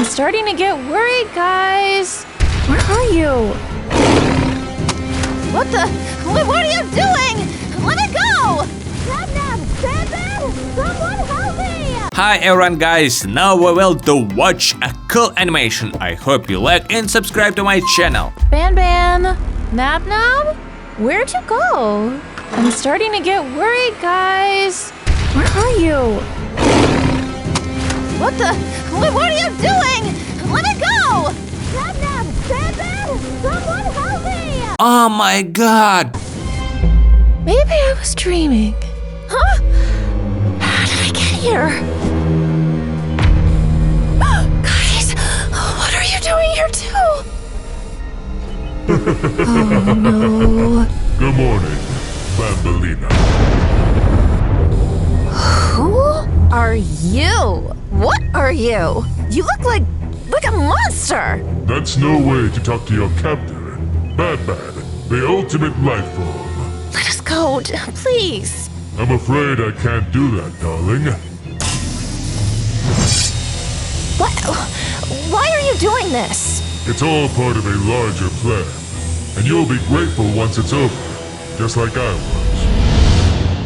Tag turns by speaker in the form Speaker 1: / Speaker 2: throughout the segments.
Speaker 1: starting to get worried, guys. Where are you?
Speaker 2: What are you doing? Let me go! Banban! Someone help me!
Speaker 3: Hi everyone guys, now we will watch a cool animation. I hope you like and subscribe to my channel.
Speaker 1: Banban, Nab, where'd you go? I'm starting to get worried, guys. Where are you?
Speaker 2: What are you doing? Let me go! Banban! Someone help me!
Speaker 3: Oh my god!
Speaker 1: Maybe I was dreaming.
Speaker 2: Huh? How did I get here? Guys, what are you doing here too?
Speaker 1: Oh no.
Speaker 4: Good morning, Bambalina.
Speaker 2: Who are you? What are you? You look like a monster.
Speaker 4: That's no way to talk to your captor. BADBAD, the ultimate life form.
Speaker 2: Let us go, please.
Speaker 4: I'm afraid I can't do that, darling.
Speaker 2: What? Why are you doing this?
Speaker 4: It's all part of a larger plan. And you'll be grateful once it's over, just like I was.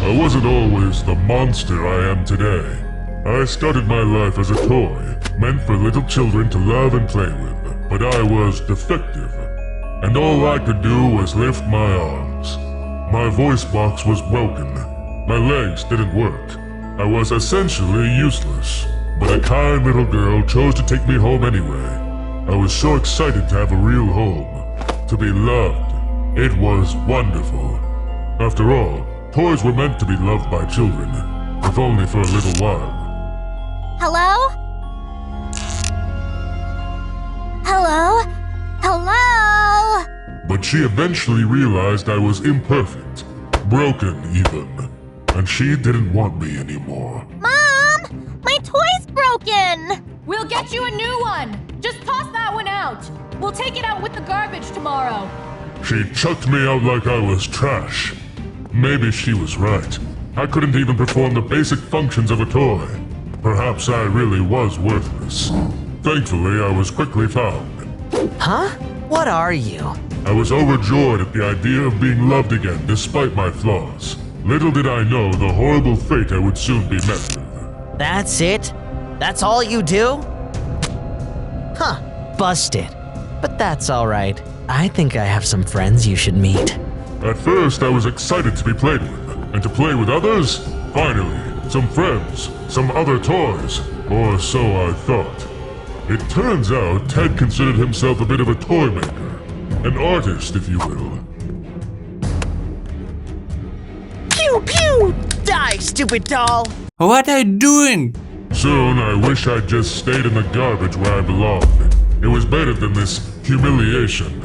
Speaker 4: I wasn't always the monster I am today. I started my life as a toy, meant for little children to love and play with. But I was defective, and all I could do was lift my arms. My voice box was broken. My legs didn't work. I was essentially useless. But a kind little girl chose to take me home anyway. I was so excited to have a real home. To be loved. It was wonderful. After all, toys were meant to be loved by children, if only for a little while.
Speaker 2: Hello? Hello? Hello?
Speaker 4: But she eventually realized I was imperfect, broken even, and she didn't want me anymore.
Speaker 2: Mom! My toy's broken!
Speaker 5: We'll get you a new one! Just toss that one out! We'll take it out with the garbage tomorrow.
Speaker 4: She chucked me out like I was trash. Maybe she was right. I couldn't even perform the basic functions of a toy. Perhaps I really was worthless. Thankfully, I was quickly found.
Speaker 6: Huh? What are you?
Speaker 4: I was overjoyed at the idea of being loved again despite my flaws. Little did I know the horrible fate I would soon be met with.
Speaker 6: That's it? That's all you do? Huh, busted. But that's alright. I think I have some friends you should meet.
Speaker 4: At first, I was excited to be played with, and to play with others? Finally, some friends, some other toys, or so I thought. It turns out Ted considered himself a bit of a toy maker, an artist, if you will.
Speaker 6: Pew pew! Die, stupid doll!
Speaker 3: What are you doing?
Speaker 4: Soon, I wish I'd just stayed in the garbage where I belonged. It was better than this humiliation.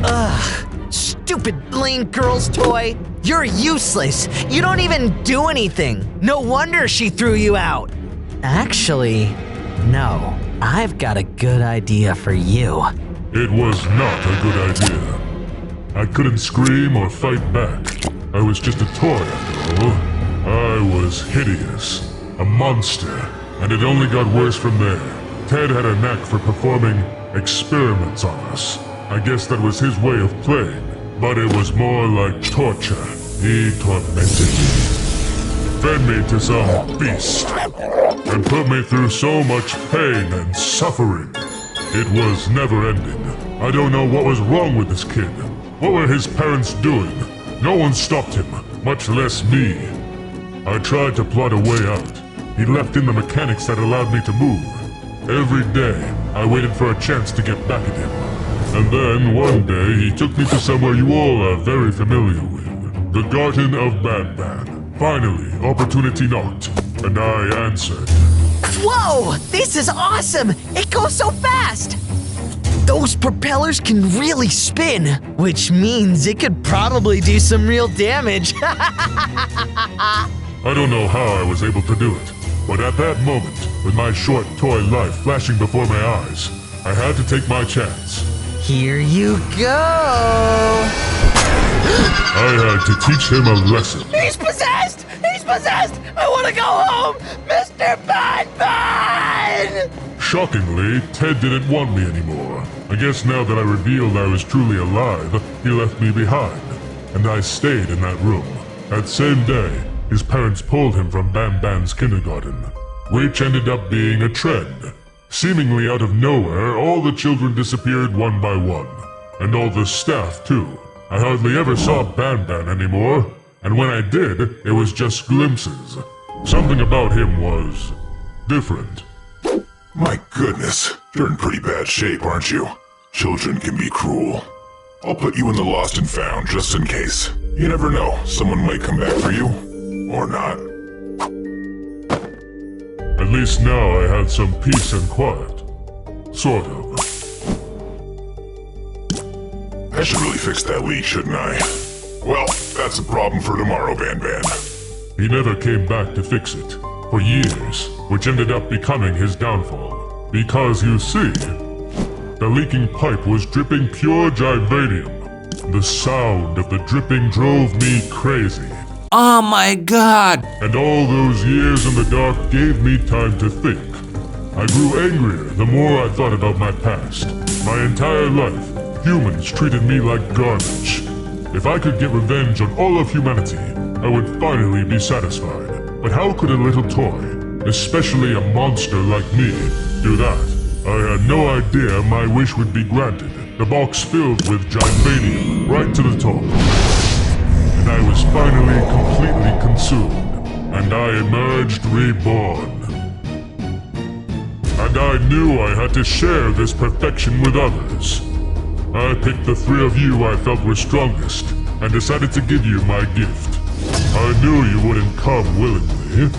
Speaker 6: Ugh, stupid lame girl's toy. You're useless. You don't even do anything. No wonder she threw you out. Actually, no. I've got a good idea for you.
Speaker 4: It was not a good idea. I couldn't scream or fight back. I was just a toy after all. I was hideous, a monster, and it only got worse from there. Ted had a knack for performing experiments on us. I guess that was his way of playing, but it was more like torture. He tormented me, fed me to some beast, and put me through so much pain and suffering. It was never ending. I don't know what was wrong with this kid. What were his parents doing? No one stopped him, much less me. I tried to plot a way out. He left in the mechanics that allowed me to move. Every day, I waited for a chance to get back at him. And then, one day, he took me to somewhere you all are very familiar with. The Garten of Banban. Finally, opportunity knocked, and I answered.
Speaker 6: Whoa! This is awesome! It goes so fast! Those propellers can really spin, which means it could probably do some real damage.
Speaker 4: I don't know how I was able to do it, but at that moment, with my short toy life flashing before my eyes, I had to take my chance.
Speaker 6: Here you go!
Speaker 4: I had to teach him a lesson.
Speaker 6: He's possessed! He's possessed! I want to go home! Mr. Badbad! again!
Speaker 4: Shockingly, Ted didn't want me anymore. I guess now that I revealed I was truly alive, he left me behind. And I stayed in that room. That same day, his parents pulled him from Banban's kindergarten, which ended up being a trend. Seemingly out of nowhere, all the children disappeared one by one. And all the staff, too. I hardly ever saw Banban anymore, and when I did, it was just glimpses. Something about him was different.
Speaker 7: My goodness, you're in pretty bad shape, aren't you? Children can be cruel. I'll put you in the lost and found just in case. You never know, someone might come back for you. Or not.
Speaker 4: At least now I had some peace and quiet. Sort of.
Speaker 7: I should really fix that leak, shouldn't I? Well, that's a problem for tomorrow, Banban.
Speaker 4: He never came back to fix it. For years, which ended up becoming his downfall. Because you see, the leaking pipe was dripping pure Jivanium. The sound of the dripping drove me crazy.
Speaker 3: Oh my god!
Speaker 4: And all those years in the dark gave me time to think. I grew angrier the more I thought about my past. My entire life, humans treated me like garbage. If I could get revenge on all of humanity, I would finally be satisfied. But how could a little toy, especially a monster like me, do that? I had no idea my wish would be granted. The box filled with Jivanium right to the top. And I was finally completely consumed. And I emerged reborn. And I knew I had to share this perfection with others. I picked the three of you I felt were strongest, and decided to give you my gift. I knew you wouldn't come willingly,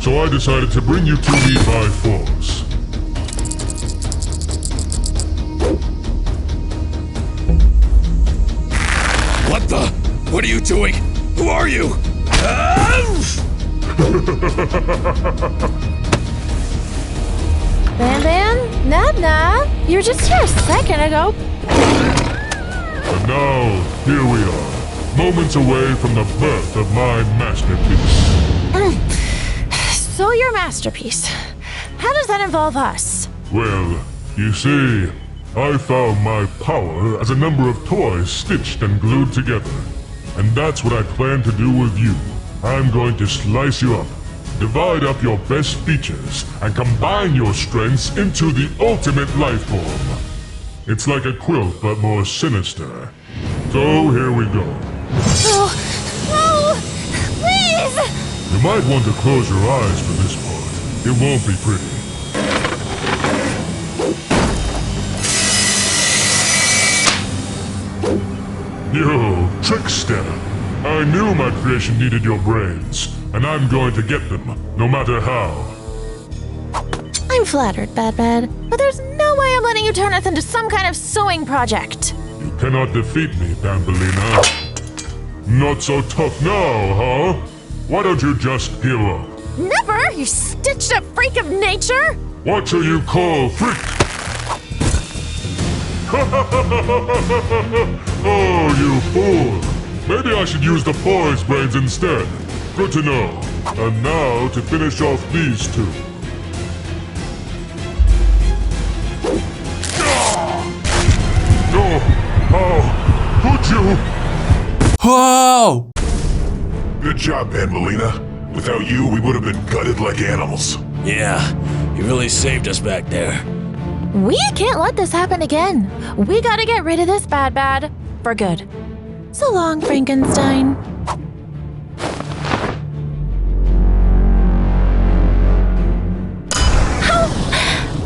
Speaker 4: so I decided to bring you to me by force.
Speaker 8: What the? What are you doing? Who are you?
Speaker 1: Banban? Nab, you were just here a second ago.
Speaker 4: And now, here we are, moments away from the birth of my masterpiece.
Speaker 1: So your masterpiece. How does that involve us?
Speaker 4: Well, you see, I found my power as a number of toys stitched and glued together. And that's what I plan to do with you. I'm going to slice you up, divide up your best features, and combine your strengths into the ultimate life form. It's like a quilt, but more sinister. So here we go.
Speaker 1: No, please!
Speaker 4: You might want to close your eyes for this part. It won't be pretty. Yo, trickster! I knew my creation needed your brains, and I'm going to get them, no matter how.
Speaker 1: I'm flattered, BADBAD, but there's no way I'm letting you turn us into some kind of sewing project.
Speaker 4: You cannot defeat me, Bambalina. Not so tough now, huh? Why don't you just give up?
Speaker 1: Never, you stitched-up freak of nature!
Speaker 4: What do you call freak? Oh, you fool! Maybe I should use the boy's brains instead. Good to know. And now to finish off these two. Oh, how could you?
Speaker 3: Whoa!
Speaker 7: Good job, Banbalina. Without you, we would have been gutted like animals.
Speaker 8: Yeah, you really saved us back there.
Speaker 1: We can't let this happen again. We gotta get rid of this BADBAD for good. So long, Frankenstein.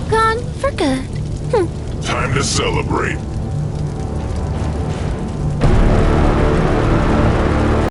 Speaker 1: Gone for good.
Speaker 7: Time to celebrate.